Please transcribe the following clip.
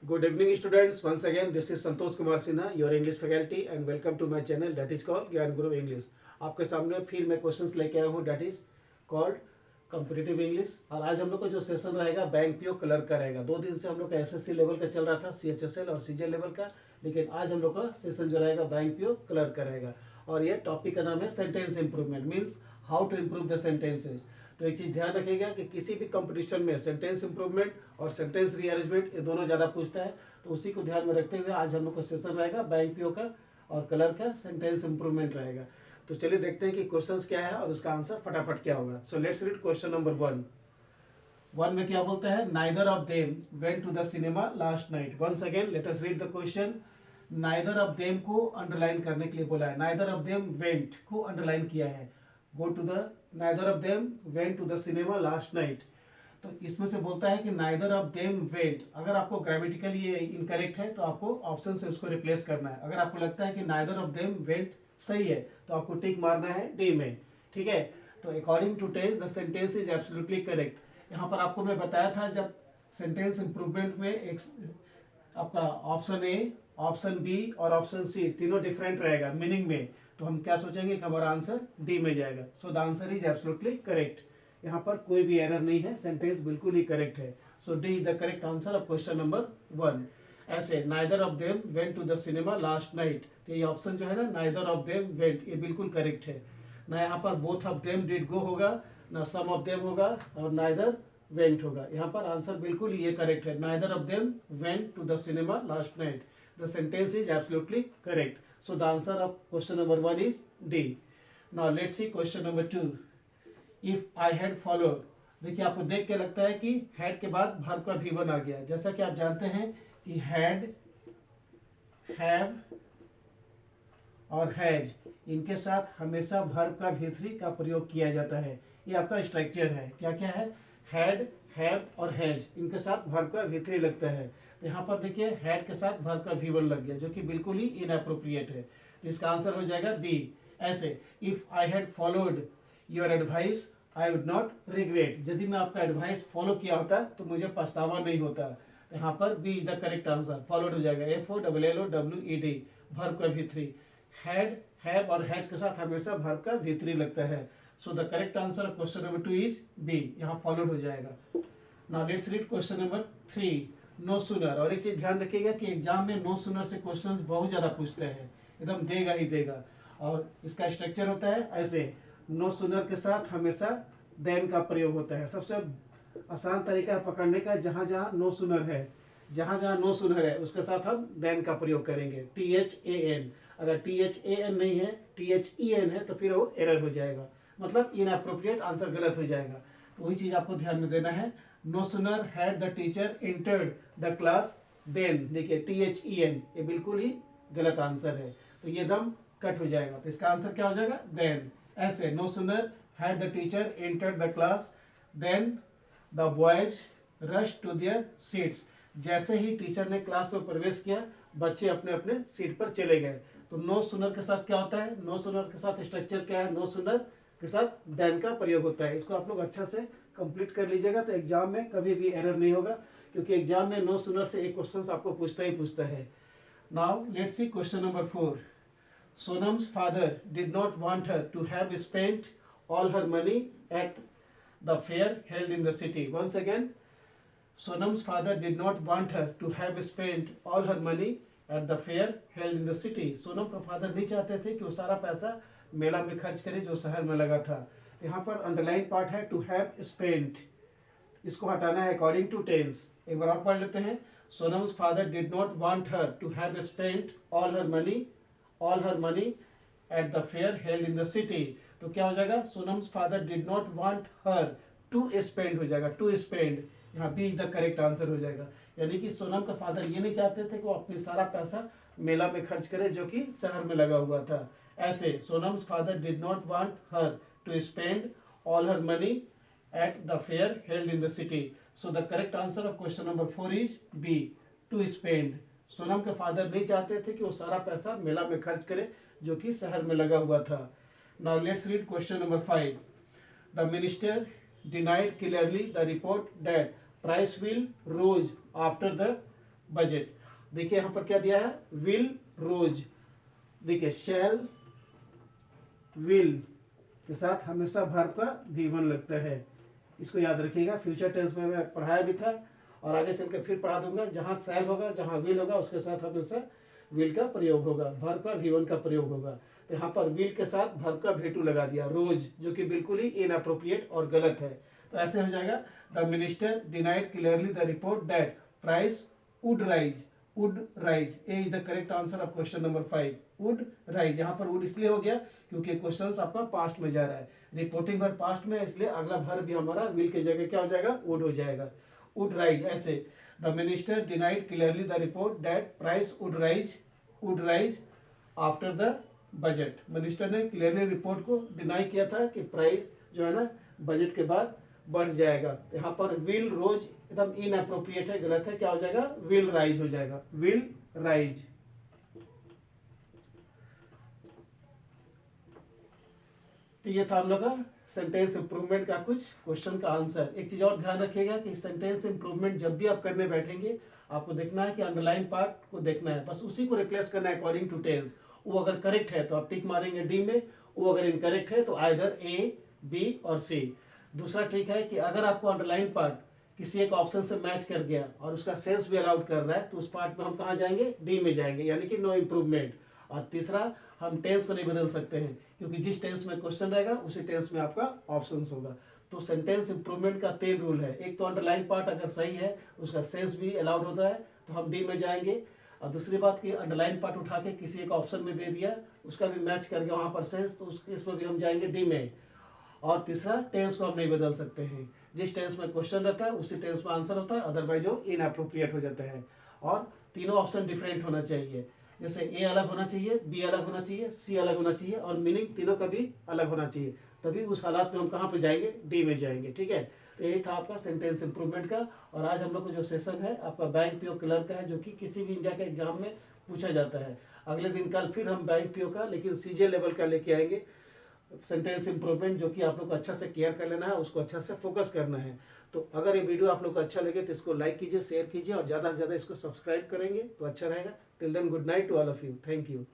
Good evening, students. Once again, this is Santosh Kumar Sinha, your English faculty, and welcome to my channel that is called ज्ञान गुरु English. आपके सामने फिर मैं questions लेके आया हूँ that is called competitive English. और आज हम लोग का जो सेशन रहेगा बैंक पीओ क्लर्क का रहेगा। 2 दिन से हम लोग का एसएससी लेवल का चल रहा था, सीएचएसएल और सीजे लेवल का, लेकिन आज हम लोग का सेशन जो रहेगा बैंक पीओ क्लर्क का रहेगा। और ये टॉपिक का नाम है sentence improvement, means how to improve the sentences. तो एक चीज़ ध्यान रखिएगा कि किसी भी कंपटीशन में सेंटेंस इंप्रूवमेंट और सेंटेंस रीअरेंजमेंट ये दोनों ज़्यादा पूछता है, तो उसी को ध्यान में रखते हुए आज हम लोग का सेशन रहेगा बैंक पीओ का और कलर का सेंटेंस इंप्रूवमेंट रहेगा। तो चलिए देखते हैं कि क्वेश्चंस क्या है और उसका आंसर फटाफट क्या होगा। So let's read question number 1 में क्या बोलता है, neither of them went to the cinema last night. Once again let us read the question. Neither of them को अंडरलाइन करने के लिए बोला है, नाइदर ऑफ देम वेंट को अंडरलाइन किया है, go to the neither of them went to the cinema last night. तो इसमें से बोलता है कि नाइदर ऑफ देम वेंट। अगर आपको ग्रामेटिकली ये इनकरेक्ट है तो आपको ऑप्शन से उसको रिप्लेस करना है। अगर आपको लगता है कि नाइदर ऑफ देम वेंट सही है तो आपको टिक मारना है डी में, ठीक है। तो according to tense the sentence is absolutely correct. यहाँ पर आपको मैं बताया था जब सेंटेंस इंप्रूवमेंट में एक आपका ऑप्शन ए, ऑप्शन बी और ऑप्शन सी तीनों डिफरेंट रहेगा मीनिंग में, तो हम क्या सोचेंगे कि हमारा आंसर डी में जाएगा। सो the answer is absolutely correct. यहाँ पर कोई भी एरर नहीं है, सेंटेंस बिल्कुल ही करेक्ट है। So D is the correct answer of question number 1। ऐसे neither of them went to the cinema last night, तो ये ऑप्शन जो है ना नाइदर ऑफ देम वेंट, ये बिल्कुल करेक्ट है ना। यहाँ पर both of them did go होगा, ना सम ऑफ देम होगा और नाइदर वेंट होगा। यहाँ पर आंसर बिल्कुल ये करेक्ट है, neither of them went to the cinema last night. The sentence is absolutely correct. So the answer of question number 1 is D. Now let's see question number 2। If I had followed, देखिए आपको देख के लगता है कि had के बाद verb का V1 आ गया। जैसा कि आप जानते हैं कि हैड, हैव और हैज इनके साथ हमेशा वर्ब का V3 का प्रयोग किया जाता है। ये आपका स्ट्रक्चर है। क्या क्या है, हैड, हैव और हैज, इनके साथ वर्ब का V3 लगता है। तो यहाँ पर देखिए हैड के साथ वर्ब का V1 लग गया, जो कि बिल्कुल ही इनअप्रोप्रिएट है। तो इसका आंसर हो जाएगा बी। ऐसे if I had followed your advice I would not regret, यदि मैं आपका एडवाइस फॉलो किया होता तो मुझे पछतावा नहीं होता। तो यहाँ पर B is the correct answer. Followed हो जाएगा FOLLOWED, वर्ब का V3। हैड, हैव और हैज के साथ हमेशा वर्ब का V3 लगता है। So the correct answer of question number 2 is B, यहाँ फॉलोड हो जाएगा। Now let's read question number 3, no sooner. और एक चीज ध्यान रखिएगा कि एग्जाम में नो सूनर से क्वेश्चंस बहुत ज्यादा पूछते हैं, एकदम देगा ही देगा। और इसका स्ट्रक्चर होता है ऐसे, नो सूनर के साथ हमेशा देन का प्रयोग होता है। सबसे आसान तरीका है पकड़ने का, जहां जहां नो सूनर है, जहां जहां नो सूनर है उसके साथ हम देन का प्रयोग करेंगे, THAN। अगर THAN नहीं है, THEN है, तो फिर वो एरर हो जाएगा, मतलब इनअप्रोप्रिएट, आंसर गलत हो जाएगा। तो वही चीज आपको ध्यान में देना है। No sooner had the teacher entered the class then, देखिए THEN, ये बिल्कुल ही गलत आंसर है, तो ये दम कट हो जाएगा। तो इसका आंसर क्या हो जाएगा, देन। ऐसे no sooner had the teacher entered the class then the boys rush to their seats, जैसे ही टीचर ने क्लास में प्रवेश किया बच्चे अपने अपने सीट पर चले गए। तो नो सूनर के साथ क्या होता है, नो सूनर के साथ स्ट्रक्चर क्या है, नो सूनर के साथ देन का प्रयोग होता है। इसको आप लोग अच्छा से कंप्लीट कर लीजिएगा, तो एग्जाम में कभी भी एरर नहीं होगा, क्योंकि एग्जाम में नो सूनर से एक क्वेश्चन आपको पूछता ही पूछता है। Now let's see question number 4। Sonam's father did not want her to have spent all her money at the fair held in the city. Once again, Sonam's father did not want her to have spent all her money at the fair held in the city. Sonam का father नहीं चाहते थे कि वो सारा पैसा मेला में खर्च करे जो शहर में लगा था। यहाँ पर अंडरलाइन पार्ट है टू हैव स्पेंट, इसको हटाना है अकॉर्डिंग टू टेंस। एक बार और पढ़ लेते हैं। Sonam's father did not want her to have spent all her money at the fair held in the city. तो क्या हो जाएगा, Sonam's father did not want her to spend हो जाएगा, टू स्पेंड, यहाँ B is the correct answer हो जाएगा। यानी कि सोनम का फादर ये नहीं चाहते थे कि वो अपनी सारा पैसा मेला में खर्च करे जो कि शहर में लगा हुआ था। ऐसे Sonam's father did not want her to spend all her money at the fair held in the city. So the correct answer of question number 4 is B, to spend. Sonam के फादर नहीं चाहते थे कि वो सारा पैसा मेला में खर्च करे जो कि शहर में लगा हुआ था। Now let's read question number 5। The minister denied clearly the report that price will rose after the budget. देखिए यहाँ पर क्या दिया है, विल रोज। देखिए शैल विल के साथ हमेशा वर्ब का V1 लगता है, इसको याद रखिएगा। फ्यूचर टेंस में मैं पढ़ाया भी था और आगे चलकर फिर पढ़ा दूंगा। जहाँ शैल होगा, जहाँ विल होगा, उसके साथ हमेशा विल का प्रयोग होगा, वर्ब का V1 का प्रयोग होगा। तो यहाँ पर विल के साथ वर्ब का V2 लगा दिया, रोज, जो कि बिल्कुल ही इनअप्रोप्रिएट और गलत है। तो ऐसे हो जाएगा, the minister denied clearly the report that price would rise. Would rise, A is the correct answer of question number 5। Would rise, यहाँ पर वुड इसलिए हो गया क्योंकि क्वेश्चन आपका पास्ट में जा रहा है, रिपोर्टिंग वर्ब पास्ट में, इसलिए अगला वर्ब भी हमारा विल की जगह क्या हो जाएगा, वुड हो जाएगा। Would rise. ऐसे, the minister denied clearly the report that price would rise after the budget. Minister ने क्लियरली रिपोर्ट को डिनाई किया था कि प्राइस जो है ना बजट के बाद बढ़ जाएगा। यहाँ पर विल रोज एकदम इनअप्रोप्रिएट है, गलत है, क्या हो जाएगा, विल राइज हो जाएगा, विल राइज। तो ये था हम लोग का सेंटेंस इंप्रूवमेंट का कुछ क्वेश्चन का आंसर। एक चीज और ध्यान रखिएगा कि सेंटेंस इंप्रूवमेंट जब भी आप करने बैठेंगे, आपको देखना है कि अंडरलाइन पार्ट को देखना है, बस उसी को रिप्लेस करना है अकॉर्डिंग टू टेंस। वो अगर करेक्ट है तो आप टिक मारेंगे डी में, वो अगर इनकरेक्ट है तो आइदर ए, बी और सी। दूसरा ट्रिक है कि अगर आपको अंडरलाइन पार्ट किसी एक ऑप्शन से मैच कर गया और उसका सेंस भी अलाउड कर रहा है, तो उस पार्ट में हम कहाँ जाएंगे, डी में जाएंगे, यानी कि नो इम्प्रूवमेंट। और तीसरा, हम टेंस को नहीं बदल सकते हैं, क्योंकि जिस टेंस में क्वेश्चन रहेगा उसी टेंस में आपका ऑप्शंस होगा। तो सेंटेंस इंप्रूवमेंट का 3 रूल है। एक तो अंडरलाइन पार्ट अगर सही है, उसका सेंस भी अलाउड होता है, तो हम डी में जाएंगे। और दूसरी बात कि अंडरलाइन पार्ट उठा के किसी एक ऑप्शन में दे दिया, उसका भी मैच करके वहाँ पर सेंस, तो इसमें भी हम जाएंगे डी में। और तीसरा, टेंस को हम नहीं बदल सकते हैं, जिस टेंस में क्वेश्चन रहता है उसी टेंस में आंसर होता है, अदरवाइज वो इनअप्रोप्रिएट हो जाता है। और तीनों ऑप्शन डिफरेंट होना चाहिए, जैसे ए अलग होना चाहिए, बी अलग होना चाहिए, सी अलग होना चाहिए, और मीनिंग तीनों का भी अलग होना चाहिए, तभी उस हालात में हम कहाँ पे जाएंगे, डी में जाएंगे। ठीक है, तो यही था आपका सेंटेंस इंप्रूवमेंट का। और आज हम लोग को जो सेशन है आपका बैंक पीओ क्लर्क का है, जो कि किसी भी इंडिया के एग्जाम में पूछा जाता है। अगले दिन कल फिर हम बैंक पीओ का, लेकिन सीजे लेवल का लेके आएंगे सेंटेंस इंप्रूवमेंट, जो कि आप लोग को अच्छा से केयर कर लेना है, उसको अच्छा से फोकस करना है। तो अगर ये वीडियो आप लोग को अच्छा लगे तो इसको लाइक कीजिए, शेयर कीजिए, और ज़्यादा से ज़्यादा इसको सब्सक्राइब करेंगे तो अच्छा रहेगा। Till then, good night to all of you, thank you.